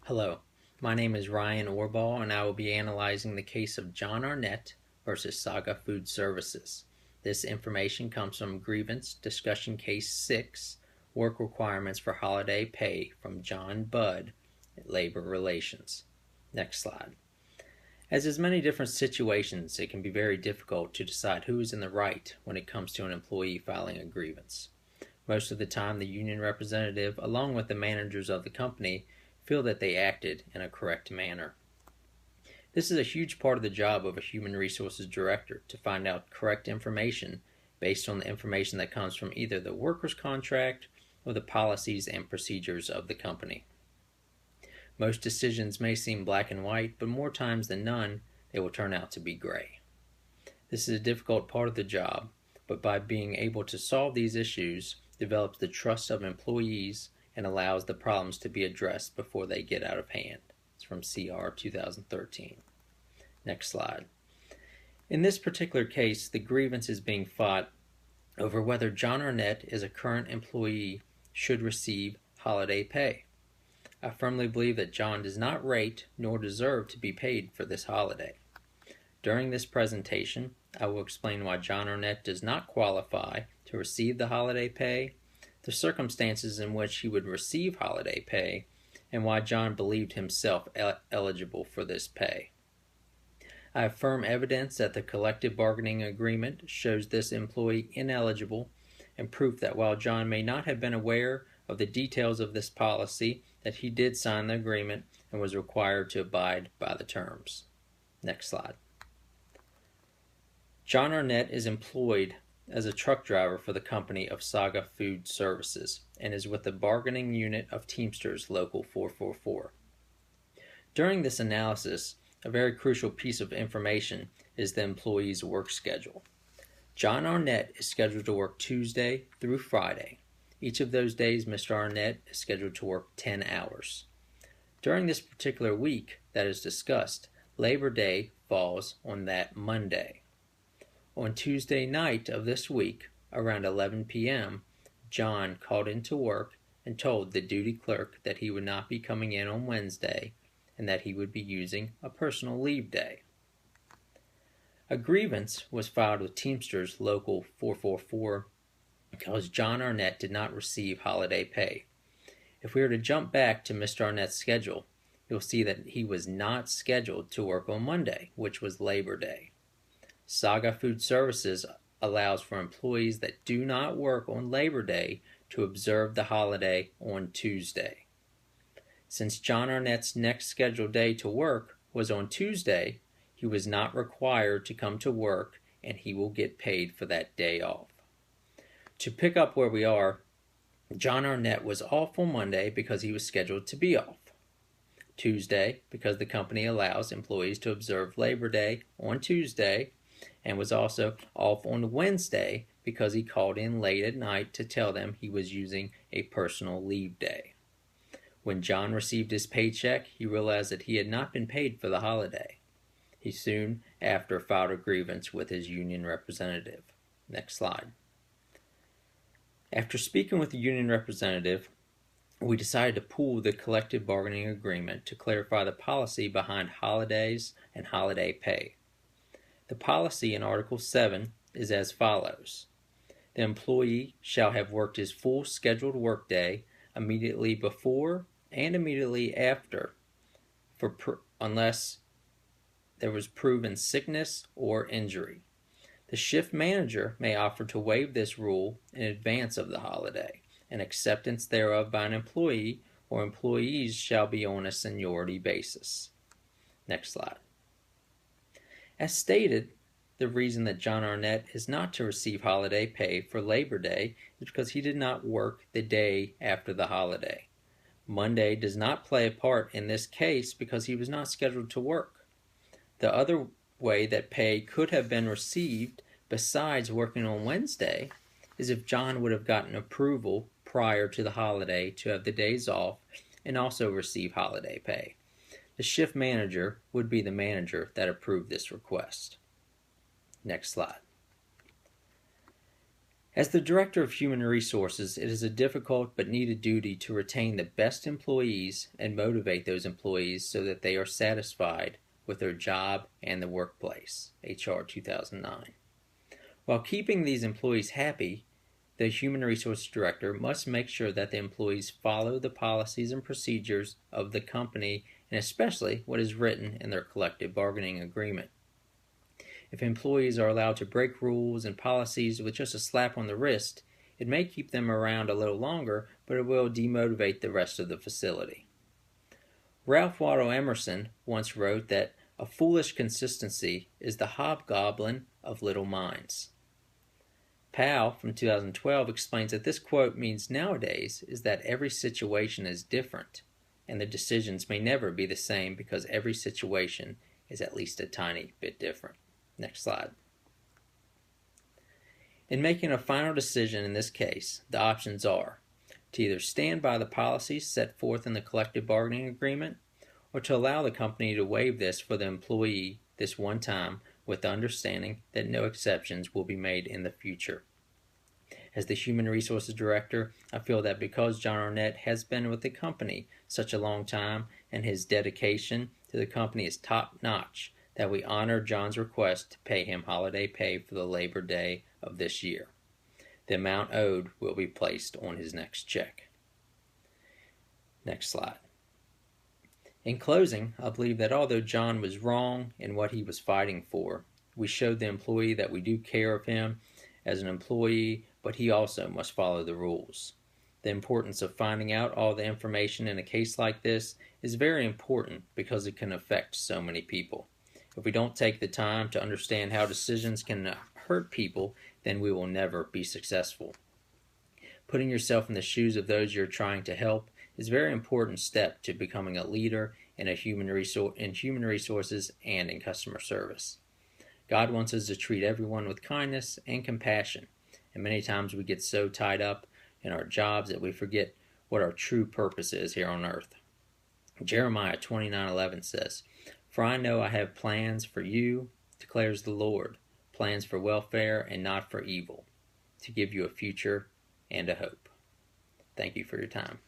Hello, my name is Ryan Orball, and I will be analyzing the case of John Arnett versus Saga Food Services. This information comes from Grievance Discussion Case 6, Work Requirements for Holiday Pay from John Budd, Labor Relations. Next slide. As in many different situations, it can be very difficult to decide who is in the right when it comes to an employee filing a grievance. Most of the time, the union representative, along with the managers of the company, feel that they acted in a correct manner. This is a huge part of the job of a human resources director, to find out correct information based on the information that comes from either the worker's contract or the policies and procedures of the company. Most decisions may seem black and white, but more times than none, they will turn out to be gray. This is a difficult part of the job, but by being able to solve these issues, develops the trust of employees and allows the problems to be addressed before they get out of hand. It's from CR 2013. Next slide. In this particular case, the grievance is being fought over whether John Arnett, as a current employee, should receive holiday pay. I firmly believe that John does not rate nor deserve to be paid for this holiday. During this presentation, I will explain why John Arnett does not qualify to receive the holiday pay, the circumstances in which he would receive holiday pay, and why John believed himself eligible for this pay. I have firm evidence that the collective bargaining agreement shows this employee ineligible, and proof that while John may not have been aware of the details of this policy, that he did sign the agreement and was required to abide by the terms. Next slide. John Arnett is employed as a truck driver for the company of Saga Food Services and is with the bargaining unit of Teamsters Local 444. During this analysis, a very crucial piece of information is the employee's work schedule. John Arnett is scheduled to work Tuesday through Friday. Each of those days, Mr. Arnett is scheduled to work 10 hours. During this particular week that is discussed, Labor Day falls on that Monday. On Tuesday night of this week, around 11 p.m., John called into work and told the duty clerk that he would not be coming in on Wednesday and that he would be using a personal leave day. A grievance was filed with Teamsters Local 444 because John Arnett did not receive holiday pay. If we were to jump back to Mr. Arnett's schedule, you'll see that he was not scheduled to work on Monday, which was Labor Day. Saga Food Services allows for employees that do not work on Labor Day to observe the holiday on Tuesday. Since John Arnett's next scheduled day to work was on Tuesday, he was not required to come to work, and he will get paid for that day off. To pick up where we are, John Arnett was off on Monday because he was scheduled to be off. Tuesday, because the company allows employees to observe Labor Day on Tuesday, and was also off on Wednesday because he called in late at night to tell them he was using a personal leave day. When John received his paycheck, he realized that he had not been paid for the holiday. He soon after filed a grievance with his union representative. Next slide. After speaking with the union representative, we decided to pool the collective bargaining agreement to clarify the policy behind holidays and holiday pay. The policy in Article 7 is as follows. The employee shall have worked his full scheduled workday immediately before and immediately after, unless there was proven sickness or injury. The shift manager may offer to waive this rule in advance of the holiday, and acceptance thereof by an employee or employees shall be on a seniority basis. Next slide. As stated, the reason that John Arnett is not to receive holiday pay for Labor Day is because he did not work the day after the holiday. Monday does not play a part in this case because he was not scheduled to work. The other way that pay could have been received besides working on Wednesday is if John would have gotten approval prior to the holiday to have the days off and also receive holiday pay. The shift manager would be the manager that approved this request. Next slide. As the Director of Human Resources, it is a difficult but needed duty to retain the best employees and motivate those employees so that they are satisfied with their job and the workplace. HR 2009. While keeping these employees happy, the Human Resources Director must make sure that the employees follow the policies and procedures of the company, and especially what is written in their collective bargaining agreement. If employees are allowed to break rules and policies with just a slap on the wrist, it may keep them around a little longer, but it will demotivate the rest of the facility. Ralph Waldo Emerson once wrote that a foolish consistency is the hobgoblin of little minds. Powell from 2012 explains that this quote means nowadays is that every situation is different, and the decisions may never be the same because every situation is at least a tiny bit different. Next slide. In making a final decision in this case, the options are to either stand by the policies set forth in the collective bargaining agreement or to allow the company to waive this for the employee this one time with the understanding that no exceptions will be made in the future. As the Human Resources Director, I feel that because John Arnett has been with the company such a long time and his dedication to the company is top-notch, that we honor John's request to pay him holiday pay for the Labor Day of this year. The amount owed will be placed on his next check. Next slide. In closing, I believe that although John was wrong in what he was fighting for, we showed the employee that we do care of him as an employee, but he also must follow the rules. The importance of finding out all the information in a case like this is very important because it can affect so many people. If we don't take the time to understand how decisions can hurt people, then we will never be successful. Putting yourself in the shoes of those you're trying to help is a very important step to becoming a leader in human resources and in customer service. God wants us to treat everyone with kindness and compassion, and many times we get so tied up in our jobs that we forget what our true purpose is here on earth. Jeremiah 29:11 says, "For I know I have plans for you, declares the Lord, plans for welfare and not for evil, to give you a future and a hope." Thank you for your time.